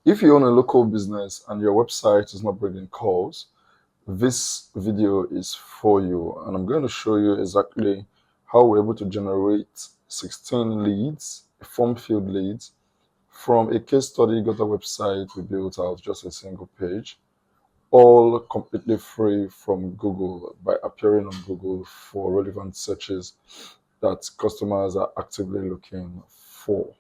If you own a local business and your website is not bringing calls, this video is for you, and I'm going to show you exactly how we're able to generate 16 leads, form-filled leads, from a case study got a website we built out, just a single page, all completely free from Google by appearing on Google for relevant searches that customers are actively looking for.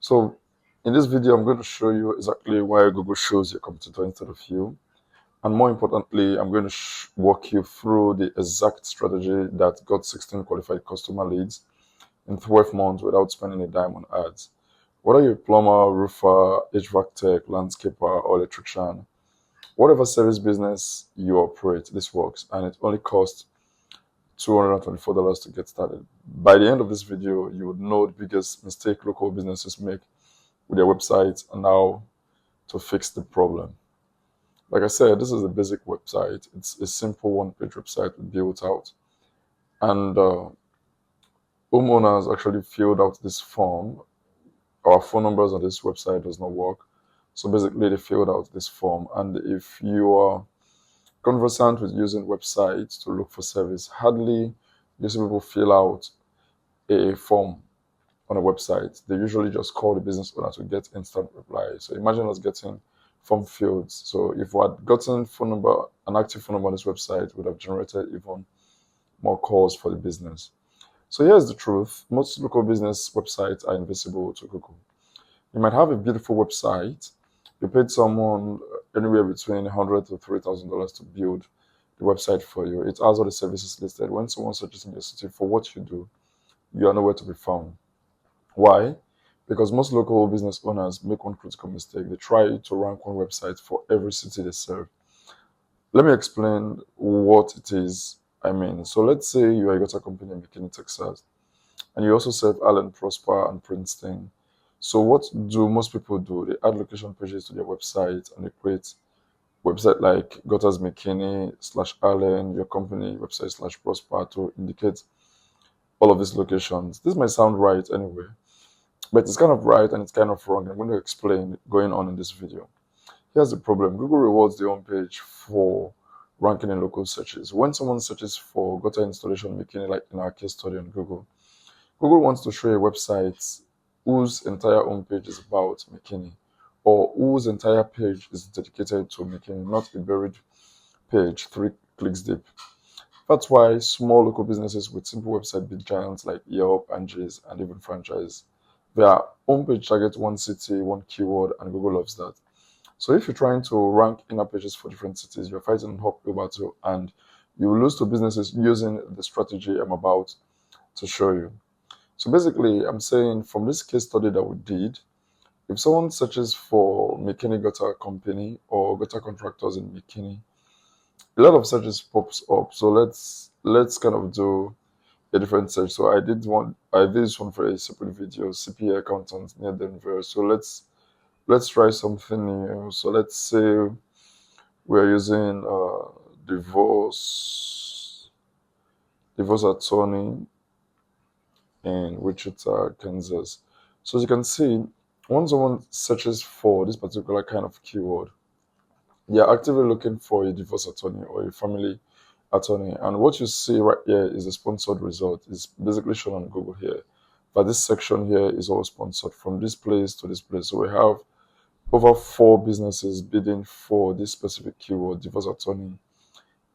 So in this video, I'm going to show you exactly why Google shows your competitor instead of you. And more importantly, I'm going to walk you through the exact strategy that got 16 qualified customer leads in 12 months without spending a dime on ads. Whether you're a plumber, roofer, HVAC tech, landscaper, or electrician, whatever service business you operate, this works, and it only costs $224 to get started. By the end of this video, you would know the biggest mistake local businesses make with their websites and how to fix the problem. Like I said, this is a basic website. It's a simple one-page website we built out. And homeowners actually filled out this form. Our phone numbers on this website does not work. So basically, they filled out this form. And if you are conversant with using websites to look for service, hardly you see people fill out a form on a website. They usually just call the business owner to get instant reply. So imagine us getting form fields. So if we had gotten an active phone number on this website, would have generated even more calls for the business. So here's the truth. Most local business websites are invisible to Google. You might have a beautiful website. You paid someone anywhere between $100 to $3,000 to build the website for you. It has all the services listed. When someone searches in your city for what you do, you are nowhere to be found. Why? Because most local business owners make one critical mistake. They try to rank one website for every city they serve. Let me explain what it is I mean. So let's say you are a gutter company in McKinney, Texas, and you also serve Allen, Prosper, and Princeton. So what do most people do? They add location pages to their website and they create website like Gutters McKinney / Allen, your company website / Prosper to indicate all of these locations. This might sound right anyway, but it's kind of right and it's kind of wrong. I'm going to explain going on in this video. Here's the problem. Google rewards the homepage for ranking in local searches. When someone searches for gutter installation McKinney, like in our case study on Google, Google wants to show a website whose entire homepage is about McKinney, or whose entire page is dedicated to McKinney, not a buried page 3 clicks deep. That's why small local businesses with simple website beat giants like Yelp, Angie's, and even franchise. Their homepage targets one city, one keyword, and Google loves that. So if you're trying to rank inner pages for different cities, you're fighting an uphill battle, and you will lose to businesses using the strategy I'm about to show you. So basically, I'm saying from this case study that we did, if someone searches for McKinney Gutter Company or gutter contractors in McKinney, a lot of searches pops up. So let's kind of do a different search. So I did this one for a separate video, CPA accountants near Denver. So let's try something new. So let's say we're using divorce attorney in Wichita, Kansas. So as you can see, when someone searches for this particular kind of keyword, they are actively looking for a divorce attorney or a family attorney. And what you see right here is a sponsored result. It's basically shown on Google here. But this section here is all sponsored from this place to this place. So we have over 4 businesses bidding for this specific keyword, divorce attorney,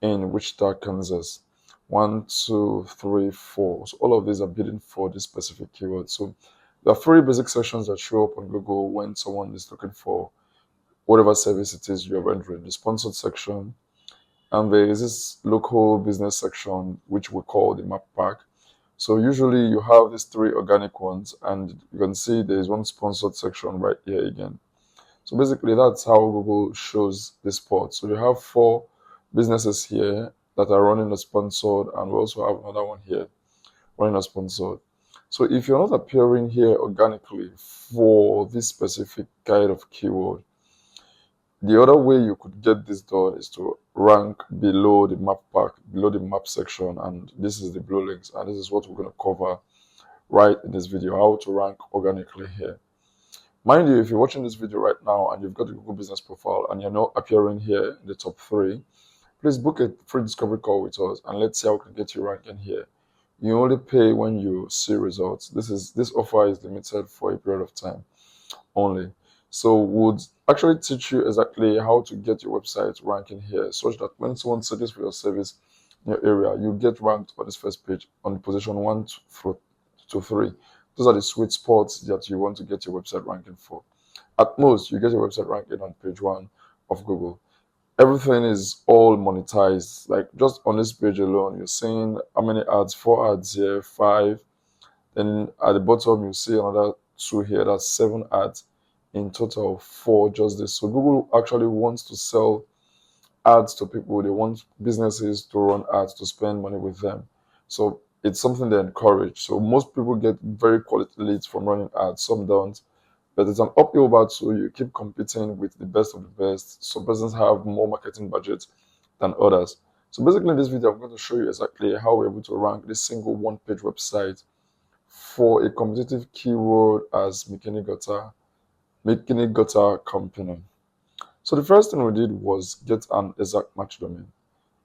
in Wichita, Kansas. 1, 2, 3, 4. So all of these are bidding for this specific keyword. So there are 3 basic sections that show up on Google when someone is looking for whatever service it is you're rendering. The sponsored section, and there is this local business section, which we call the map pack. So usually you have these 3 organic ones, and you can see there is one sponsored section right here again. So basically, that's how Google shows this part. So you have 4 businesses here that are running a sponsored, and we also have another one here running a sponsored. So if you're not appearing here organically for this specific kind of keyword, the other way you could get this done is to rank below the map pack, below the map section, and this is the blue links, and this is what we're going to cover right in this video, how to rank organically here. Mind you, if you're watching this video right now and you've got a Google business profile and you're not appearing here in the top 3, please book a free discovery call with us and let's see how we can get you ranking here. You only pay when you see results. This offer is limited for a period of time only. So would actually teach you exactly how to get your website ranking here, such that when someone searches for your service in your area, you get ranked on this first page on position 1 to 3. Those are the sweet spots that you want to get your website ranking for. At most, you get your website ranking on page 1 of Google. Everything is all monetized. Like just on this page alone, you're seeing how many ads? 4 ads here, 5. Then at the bottom, you see another 2 here. That's 7 ads in total for just this. So Google actually wants to sell ads to people. They want businesses to run ads to spend money with them. So it's something they encourage. So most people get very quality leads from running ads. Some don't. But it's an uphill battle, so you keep competing with the best of the best. Some persons have more marketing budgets than others. So basically in this video, I'm going to show you exactly how we're able to rank this single one-page website for a competitive keyword as McKinney Gutter company. So the first thing we did was get an exact match domain.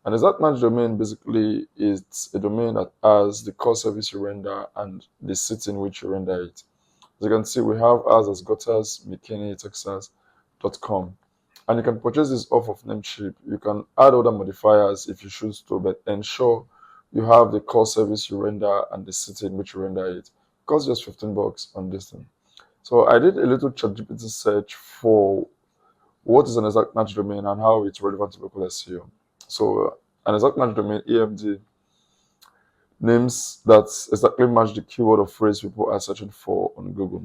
An exact match domain basically is a domain that has the core service you render and the city in which you render it. As you can see, we have us as guttersmckinneytexas.com. And you can purchase this off of Namecheap. You can add other modifiers if you choose to, but ensure you have the core service you render and the city in which you render it. It costs just $15 on this thing. So I did a little ChatGPT search for what is an exact match domain and how it's relevant to local SEO. So an exact match domain, EMD, names that exactly match the keyword or phrase people are searching for on Google.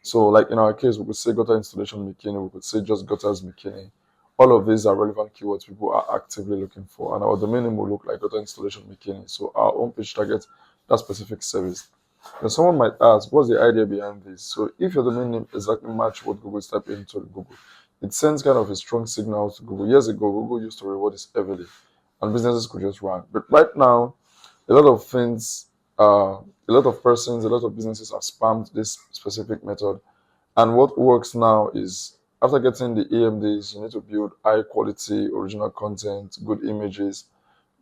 So like in our case, we could say gutter installation McKinney, we could say just gutters McKinney. All of these are relevant keywords people are actively looking for. And our domain name will look like gutter installation McKinney. So our homepage targets that specific service. Then someone might ask, what's the idea behind this? So if your domain name exactly match what Google is typing into Google, it sends kind of a strong signal to Google. Years ago, Google used to reward this heavily and businesses could just rank. But right now, a lot of things, a lot of persons, a lot of businesses have spammed this specific method. And what works now is after getting the EMDs, you need to build high quality original content, good images.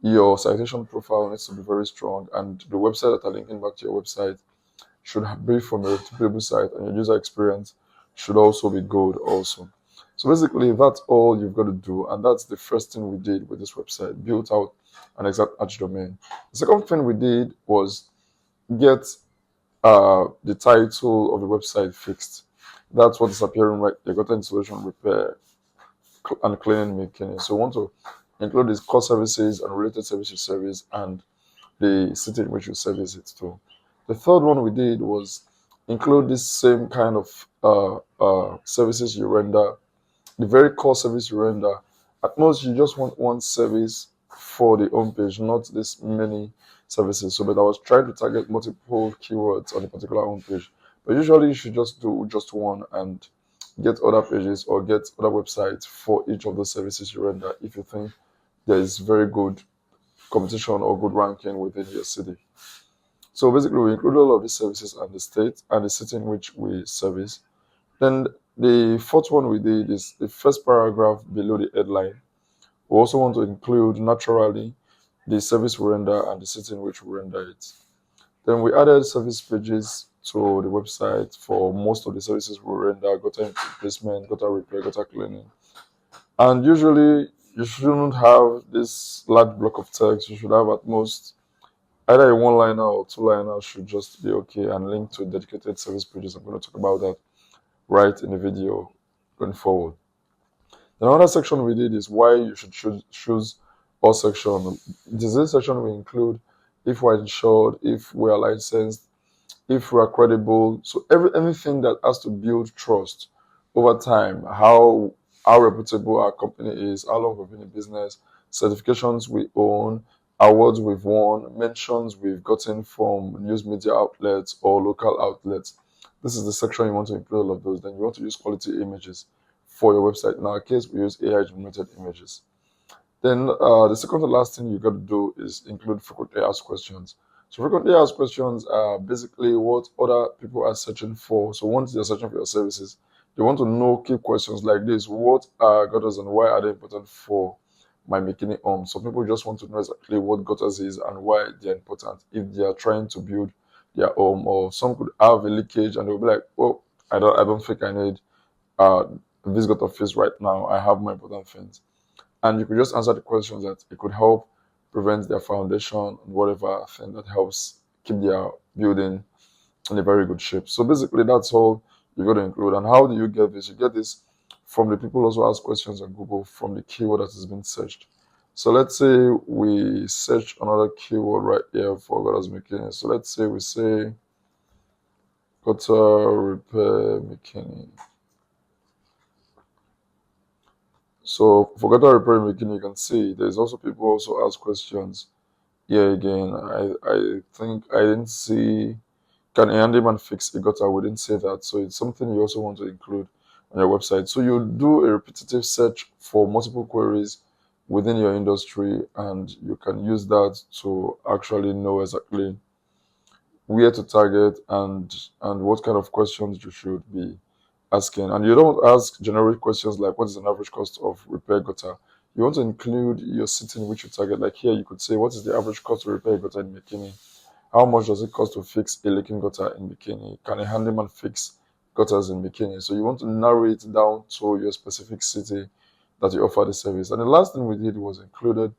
Your citation profile needs to be very strong, and the website that are linking back to your website should be from a reputable site, and your user experience should also be good also. So basically, that's all you've got to do, and that's the first thing we did with this website, built out an exact match domain. The second thing we did was get the title of the website fixed. That's what is appearing right there, gutter installation, repair, and cleaning McKinney. So we want to include these core services and related services service and the city in which you service it to. The third one we did was include this same kind of services you render, the very core service you render. At most, you just want one service for the homepage, not this many services. So, but I was trying to target multiple keywords on a particular homepage. But usually, you should just do just one and get other pages or get other websites for each of the services you render if you think there is very good competition or good ranking within your city. So basically, we include all of these services and the state and the city in which we service. Then the fourth one we did is the first paragraph below the headline. We also want to include naturally the service we render and the city in which we render it. Then we added service pages to the website for most of the services we render, gutter replacement, gutter repair, gutter cleaning. And usually you shouldn't have this large block of text. You should have at most either a one-liner or two-liner should just be okay, and link to dedicated service pages. I'm going to talk about that right in the video going forward. Another section we did is why you should choose all section. This section we include if we're insured, if we are licensed, if we are credible. So anything that has to build trust over time, how reputable our company is, how long we've been in business, certifications we own, awards we've won, mentions we've gotten from news media outlets or local outlets. This is the section you want to include all of those. Then you want to use quality images for your website. In our case, we use AI generated images. Then the second to last thing you got to do is include frequently asked questions. So frequently asked questions are basically what other people are searching for. So once they're searching for your services, they want to know key questions like this: what are gutters and why are they important for my making home? Some people just want to know exactly what gutters is and why they're important if they are trying to build their home. Or some could have a leakage and they'll be like, "Oh, I don't think I need uh this gutter fix right now. I have more important things." And you could just answer the questions that it could help prevent their foundation and whatever thing that helps keep their building in a very good shape. So basically, that's all you got to include. And how do you get this? You get this from the people also ask questions on Google from the keyword that has been searched. So let's say we search another keyword right here for gutters mechanic. So let's say we say gutter repair mechanic. So for gutter repair mechanic, you can see there's also people also ask questions. Yeah, again, I think I didn't see can a handyman fix a gutter? We didn't say that. So it's something you also want to include on your website. So you do a repetitive search for multiple queries within your industry, and you can use that to actually know exactly where to target and what kind of questions you should be asking. And you don't ask generic questions like what is an average cost of repair gutter. You want to include your city in which you target. Like here, you could say what is the average cost to repair a gutter in McKinney? How much does it cost to fix a leaking gutter in Bikini? Can a handyman fix gutters in Bikini? So you want to narrow it down to your specific city that you offer the service. And the last thing we did was included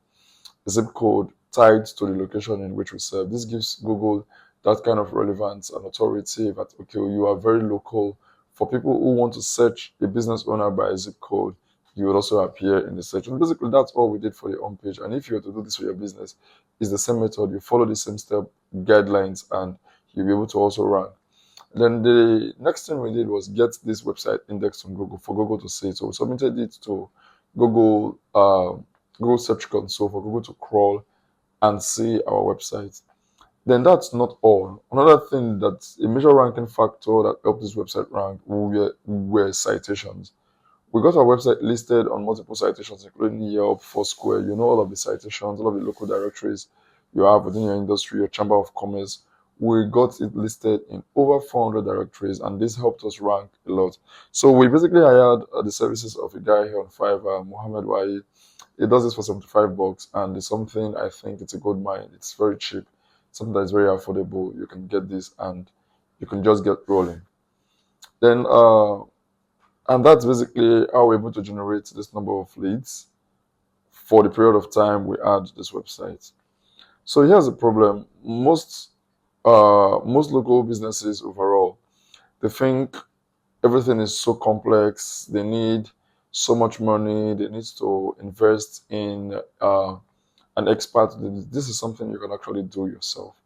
a zip code tied to the location in which we serve. This gives Google that kind of relevance and authority that, okay, you are very local. For people who want to search a business owner by a zip code, you will also appear in the search. And basically, that's all we did for the home page. And if you were to do this for your business, it's the same method. You follow the same step guidelines, and you'll be able to also rank. Then the next thing we did was get this website indexed on Google for Google to see it. So we submitted it to Google Google Search Console for Google to crawl and see our website. Then that's not all. Another thing that's a major ranking factor that helped this website rank were citations. We got our website listed on multiple citations, including Yelp, Foursquare. You know all of the citations, all of the local directories you have within your industry, your chamber of commerce. We got it listed in over 400 directories, and this helped us rank a lot. So we basically hired the services of a guy here on Fiverr, Mohammed Wahi. He does this for $75, and it's something I think it's a good mind. It's very cheap, something that is very affordable. You can get this, and you can just get rolling. Then and that's basically how we're able to generate this number of leads for the period of time we add this website. So here's the problem. Most local businesses overall, they think everything is so complex. They need so much money. They need to invest in an expert. This is something you can actually do yourself.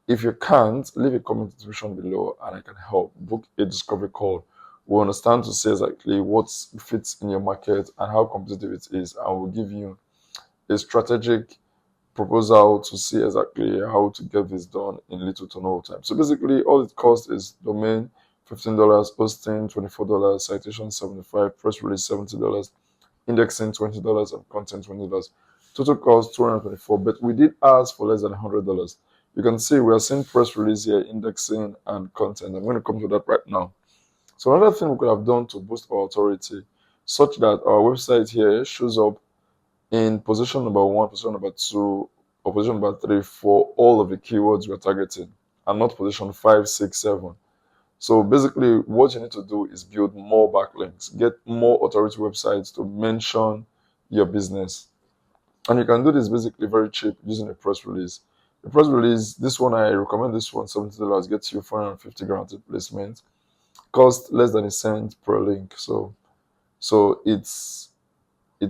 If you can't, leave a comment description below and I can help. Book a discovery call. We understand to say exactly what fits in your market and how competitive it is, and we'll give you a strategic proposal to see exactly how to get this done in little to no time. So basically, all it costs is domain $15, hosting $24, citation $75, press release $70, indexing $20, and content $20. Total cost $224, but we did ask for less than $100. You can see we are seeing press release here, indexing, and content. I'm going to come to that right now. So another thing we could have done to boost our authority, such that our website here shows up in position number 1, position number 2, or position number 3 for all of the keywords we're targeting, and not position 5, 6, 7. So basically, what you need to do is build more backlinks, get more authority websites to mention your business. And you can do this basically very cheap using a press release. The press release, this one, I recommend this one, $70, gets you 450 guaranteed placement. Cost less than a cent per link. So it's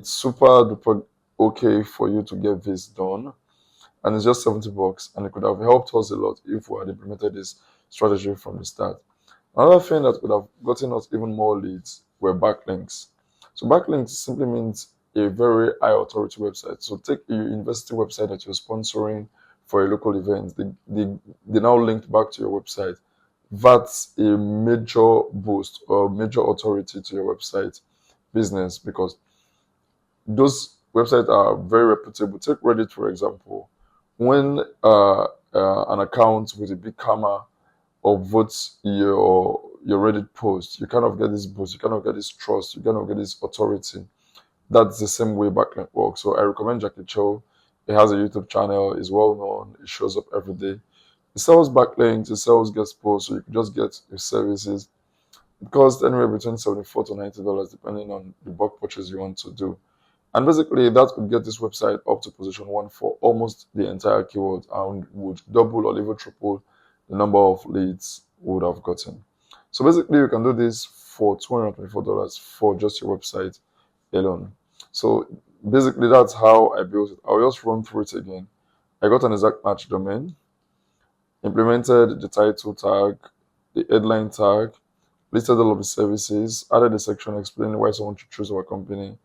super duper okay for you to get this done. And it's just $70, and it could have helped us a lot if we had implemented this strategy from the start. Another thing that could have gotten us even more leads were backlinks. So backlinks simply means a very high authority website. So take a university website that you're sponsoring for a local event. They now linked back to your website. That's a major boost or major authority to your website business, because those websites are very reputable. Take Reddit, for example. When an account with a big camera or votes your Reddit post, you kind of get this boost, you kind of get this trust, you kind of get this authority. That's the same way backlink works. So I recommend Jackie Cho. He has a YouTube channel, is well known, it shows up every day. It sells backlinks, it sells guest posts, so you can just get your services. It costs anywhere between $74 to $90 depending on the bulk purchase you want to do. And basically that could get this website up to position 1 for almost the entire keyword and would double or even triple the number of leads we would have gotten. So basically you can do this for $224 for just your website alone. So basically that's how I built it. I'll just run through it again. I got an exact match domain, implemented the title tag, the headline tag, listed all of the services, added a section explaining why someone should choose our company,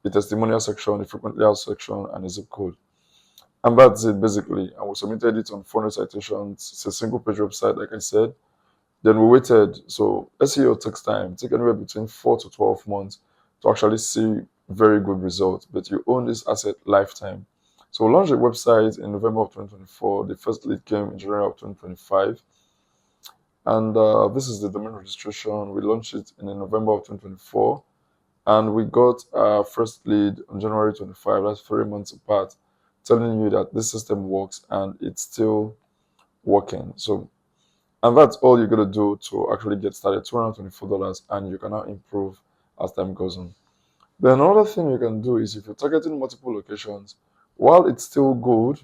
the testimonial section, the frequently asked section, and the zip code. And that's it basically. And we submitted it on 400 citations. It's a single page website, like I said. Then we waited. So SEO takes time. It takes anywhere between 4 to 12 months to actually see very good results. But you own this asset lifetime. So we launched the website in November of 2024. The first lead came in January of 2025. And this is the domain registration. We launched it in November of 2024. And we got our first lead on January 25. That's 3 months apart, telling you that this system works and it's still working. So, and that's all you're going to do to actually get started. $224, and you can now improve as time goes on. Then another thing you can do is if you're targeting multiple locations, while it's still good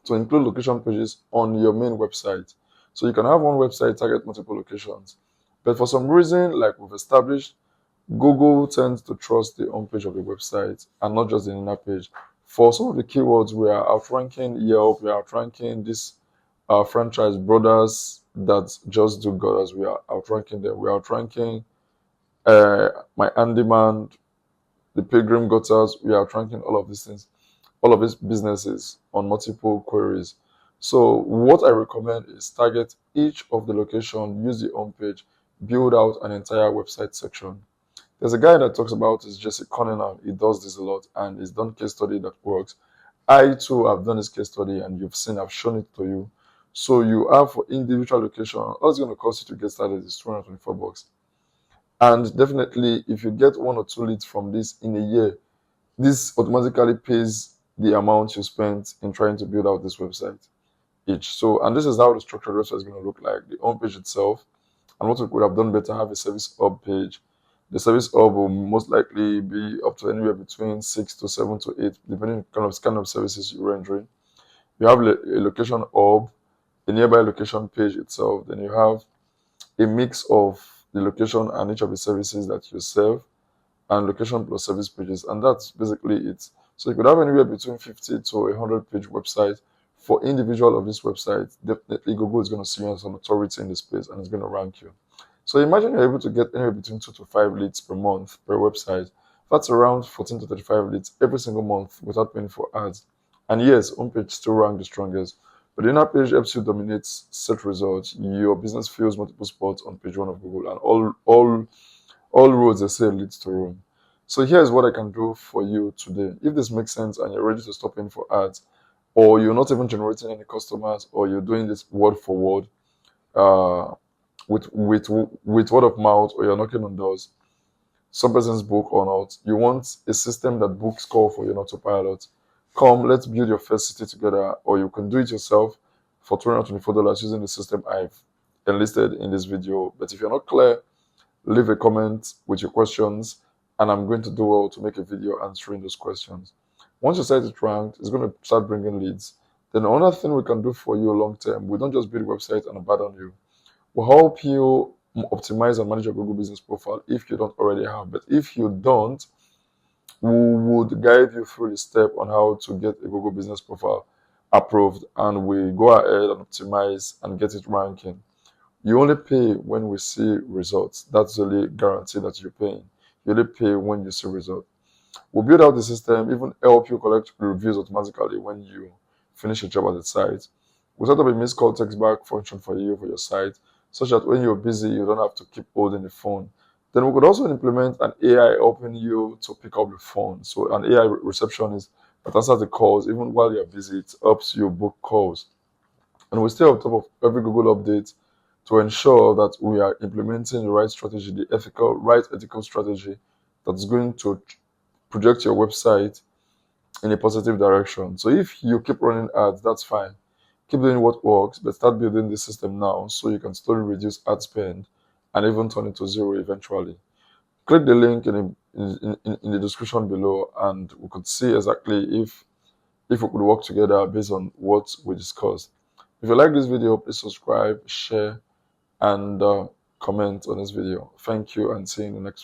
to include location pages on your main website. So you can have one website target multiple locations. But for some reason, like we've established, Google tends to trust the home page of the website and not just the inner page. For some of the keywords, we are outranking Yelp, we are outranking this franchise brothers that just do gutters. We are outranking them. We are outranking my handyman, the pilgrim gutters. We are outranking all of these things, all of these businesses on multiple queries. So what I recommend is target each of the location, use the home page, build out an entire website section. There's a guy that talks about this, Jesse Cunningham. He does this a lot and he's done case study that works. I too have done this case study and you've seen, I've shown it to you. So you have for individual location, all it's going to cost you to get started is $224. And definitely, if you get 1 or 2 leads from this in a year, this automatically pays the amount you spent in trying to build out this website each. So, and this is how the structured website is going to look like. The home page itself, and what we could have done better, have a service hub page. The service hub will most likely be up to anywhere between 6 to 7 to 8, depending on the kind of services you're rendering. You have a location hub, a nearby location page itself. Then you have a mix of the location and each of the services that you serve, and location plus service pages. And that's basically it. So you could have anywhere between 50 to 100 page website for individual of this website. Definitely Google is going to see you as an authority in the space and it's going to rank you. So imagine you're able to get anywhere between 2 to 5 leads per month per website. That's around 14 to 35 leads every single month without paying for ads. And yes, homepage still rank the strongest, but the inner page helps you dominate search results. Your business fills multiple spots on page 1 of Google, and all roads, they say, leads to Rome. So here's what I can do for you today. If this makes sense and you're ready to stop paying for ads, or you're not even generating any customers, or you're doing this word for word, with word of mouth, or you're knocking on doors, some person's book or not, you want a system that books call for your autopilot. Come, let's build your first city together, or you can do it yourself for $224 using the system I've enlisted in this video. But if you're not clear, leave a comment with your questions, and I'm going to do well to make a video answering those questions. Once your site is ranked, it's going to start bringing leads. Then another thing we can do for you long term, we don't just build a website and abandon you. We'll help you optimize and manage your Google business profile if you don't already have. But if you don't, we would guide you through the step on how to get a Google business profile approved, and we go ahead and optimize and get it ranking. You only pay when we see results. That's the only guarantee that you're paying. You only pay when you see results. We'll build out the system, even help you collect reviews automatically when you finish your job at the site. We'll set up a missed call text back function for you for your site, such that when you're busy, you don't have to keep holding the phone. Then we could also implement an AI helping you to pick up the phone. So an AI receptionist that answers the calls even while you're busy. It helps you book calls. And we stay on top of every Google update to ensure that we are implementing the right strategy, the ethical strategy that's going to project your website in a positive direction. So if you keep running ads, that's fine. Keep doing what works, but start building the system now so you can slowly reduce ad spend and even turn it to zero eventually. Click the link in the description below, and we could see exactly if we could work together based on what we discussed. If you like this video, please subscribe, share, and comment on this video. Thank you, and see you in the next one.